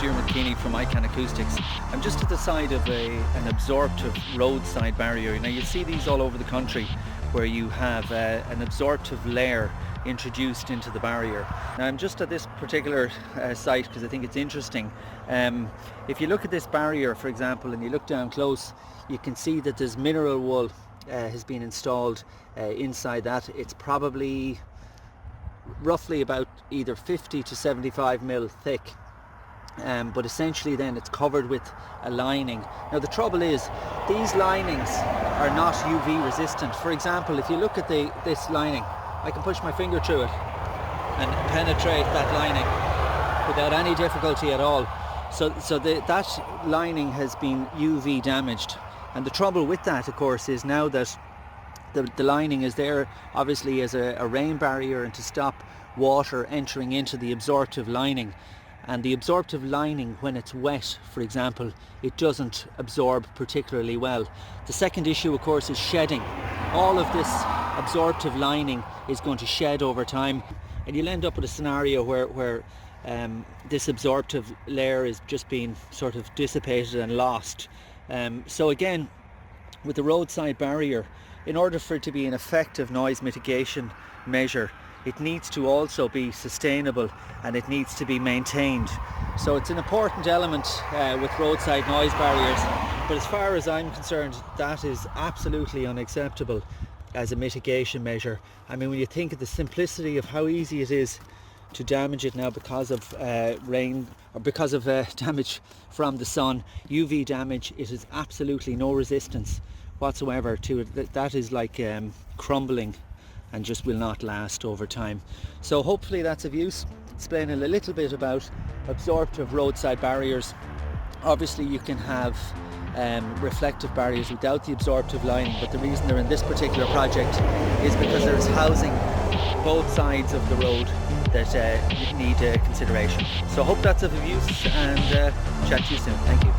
Diarmuid Keaney from Acoustics. I'm just at the side of an absorptive roadside barrier. Now you see these all over the country where you have an absorptive layer introduced into the barrier. Now I'm just at this particular site because I think it's interesting. If you look at this barrier, for example, and you look down close, you can see that there's mineral wool has been installed inside that. It's probably roughly about either 50 to 75 mil thick, but essentially then it's covered with a lining. Now the trouble is these linings are not UV resistant. For example, if you look at this lining, I can push my finger through it and penetrate that lining without any difficulty at all. So that lining has been UV damaged, and the trouble with that, of course, is now that the lining is there obviously as a rain barrier and to stop water entering into the absorptive lining. And the absorptive lining, when it's wet, for example, it doesn't absorb particularly well. The second issue, of course, is shedding. All of this absorptive lining is going to shed over time, and you'll end up with a scenario where this absorptive layer is just being sort of dissipated and lost. So again, with the roadside barrier, in order for it to be an effective noise mitigation measure, it needs to also be sustainable and it needs to be maintained. So it's an important element with roadside noise barriers, but as far as I'm concerned, that is absolutely unacceptable as a mitigation measure. I mean, when you think of the simplicity of how easy it is to damage it now because of rain or because of damage from the sun, UV damage, it has absolutely no resistance whatsoever to it. That is like crumbling and just will not last over time. So hopefully that's of use, explaining a little bit about absorptive roadside barriers. Obviously you can have reflective barriers without the absorptive lining, but the reason they're in this particular project is because there's housing both sides of the road that need consideration. So I hope that's of use, and chat to you soon. Thank you.